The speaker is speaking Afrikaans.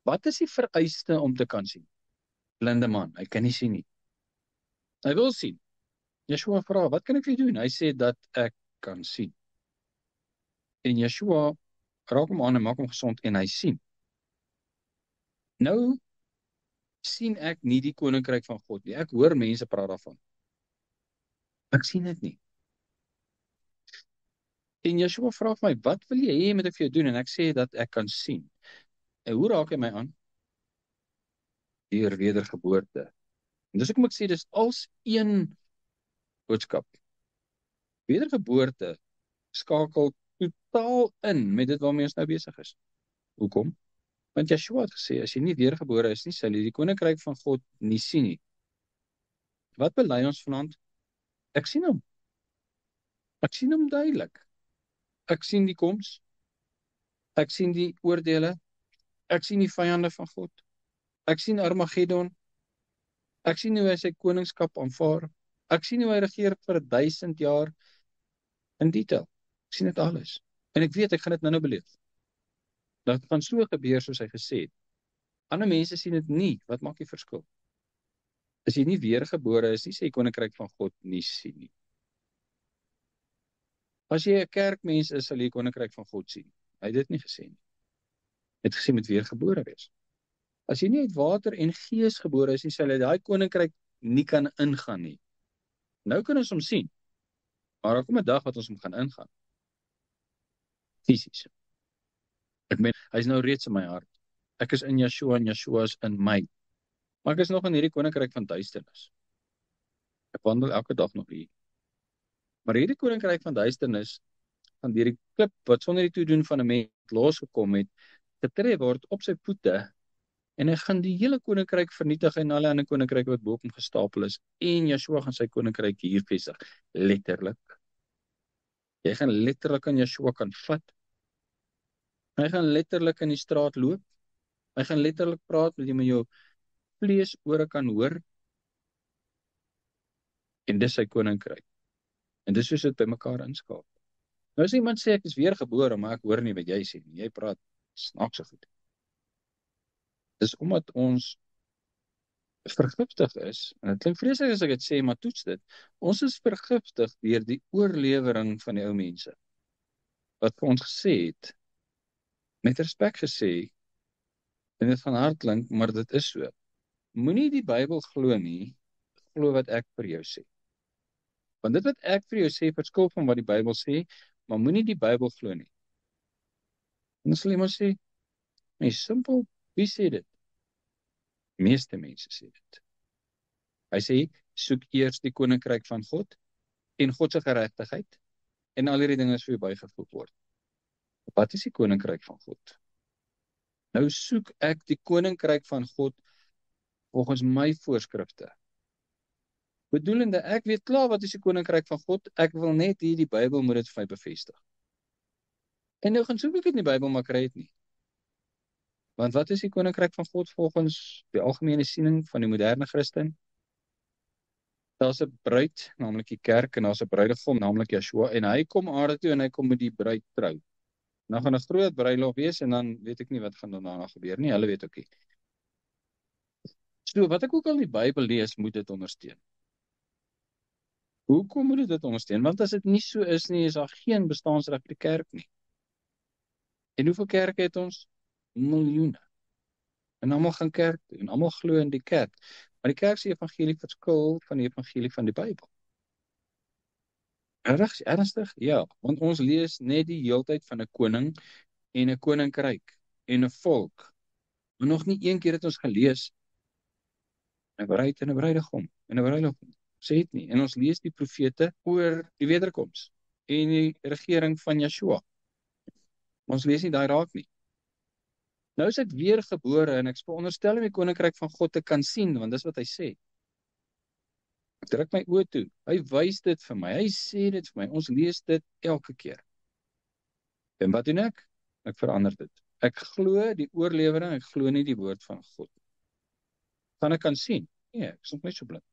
Wat is die vereiste om te kan sien? Blinde man, hy kan nie sien nie. Hy wil sien. Yeshua vra, wat kan ek vir jou doen? Hy sê dat ek kan sien. En Yeshua raak hom aan en maak hom gesond en hy sien. Nou sien ek nie die koninkryk van God nie. Ek hoor mense praat daarvan. Ek sien dit nie. En Yeshua vra vir my, wat wil jy hê moet ek vir jou doen? En ek sê dat ek kan sien. En hoe raak hy my aan? Deur wedergeboorte. En dis hoekom ek sê, dis als een boodskap. Wedergeboorte skakel totaal in met dit waarmee ons nou besig is. Hoekom? Want Yeshua het gesê, as jy nie weergebore is nie, sal jy die koninkryk van God nie sien nie. Wat bely ons vanaand? Ek sien hom. Ek sien hom duidelik. Ek sien die koms. Ek sien die oordele. Ek sien die vyande van God. Ek sien Armageddon. Ek sien hoe hy sy koningskap aanvaar. Ek sien hoe hy regeer vir 1000 jaar in detail. Ek sien dit alles. En ek weet, ek gaan dit nou beleef. Dat gaan so gebeur soos hy gesê het. Ander mense sien dit nie. Wat maak die verskil? As jy nie weergebore is nie, sê die koninkryk van God nie sien nie. As jy 'n kerkmens is, sal jy die koninkryk van God sien. Hy het dit nie gesê nie. Hy het gesê met weergebore wees. As jy nie uit water en gees gebore is nie, sal jy daai koninkryk nie kan ingaan nie. Nou kan ons hom sien. Maar daar kom 'n dag wat ons hom gaan ingaan. Fisies. Ek meen, hy is nou reeds in my hart. Ek is in Yeshua en Yeshua is in my. Maar ek is nog in hierdie koninkryk van duisternis. Ek wandel elke dag nog hier. Maar hierdie koninkryk van duisternis, van hierdie klip wat sonder die toedoen van 'n mens losgekom het, getref word op sy voete, en hy gaan die hele koninkryk vernietig en alle ander koninkryke wat bo op hom gestapel is, en Yeshua gaan sy koninkryk hier vestig, letterlik. Jy gaan letterlik aan Yeshua kan vat. Hy gaan letterlik in die straat loop. Hy gaan letterlik praat met jy met jou vleesore kan hoor. En dis sy koninkryk. En dis soos dit by mekaar inskakel. Nou as iemand sê ek is weergebore, maar ek hoor nie wat jy sê nie. Jy praat snaakse goed. Dis omdat ons vergiftig is, en dit klink vreeslik as ek dit sê, maar toets dit. Ons is vergiftig deur die oorlewering van die ou mense. Wat vir ons gesê het, met respek gesê, en dit van hart klink, maar dit is so. Moenie die Bybel glo nie, glo wat ek vir jou sê. Want dit wat ek vir jou sê, verskil van wat die Bybel sê, maar moenie die Bybel glo nie. En dan sal iemand sê, nee, simpel, wie sê dit? Meeste mense sê dit. Hy sê, soek eers die koninkryk van God, en God se geregtigheid, en al hierdie dinge sal jou bygevoeg word. Wat is die koninkryk van God? Nou soek ek die koninkryk van God volgens my voorskrifte. Bedoelende, ek weet klaar wat is die koninkryk van God, ek wil net hier die Bybel moet dit vir my bevestig. En nou gaan soek ek dit in die Bybel, maar kry dit nie. Want wat is die koninkryk van God volgens die algemene siening van die moderne Christen? Daar's 'n bruid, naamlik die kerk, en daar's 'n bruidegom, naamlik Yeshua, en hy kom aarde toe en hy kom met die bruid trou. Dan gaan 'n groot bruilof wees en dan weet ek nie wat gaan daarna gebeur nie, hulle weet ook nie. So wat ek ook al in die Bybel lees, moet dit ondersteun. Hoekom moet dit ondersteun? Want as dit nie so is nie, is daar geen bestaansreg vir die kerk nie. En hoeveel kerke het ons? Miljoene. En almal gaan kerk toe, en almal glo in die kerk. Maar die kerk se evangelie verskil van die evangelie van die Bybel. Ernstig? Ja, want ons lees net die heeltyd van 'n koning en 'n koninkryk en 'n volk. Maar nog nie een keer het ons gelees 'n bruid en 'n bruidegom en 'n bruilof. Sê dit nie. En ons lees die profete oor die wederkoms en die regering van Yeshua. Ons lees nie daai raak nie. Nou is ek weergebore en ek veronderstel om die koninkryk van God te kan sien, want dis wat hy sê. Ek druk my oë toe. Hy wys dit vir my. Hy sê dit vir my. Ons lees dit elke keer. En wat doen ek? Ek verander dit. Ek glo die oorlewering, ek glo nie die woord van God. Gaan ek kan sien? Nee, ek is nog net so blind.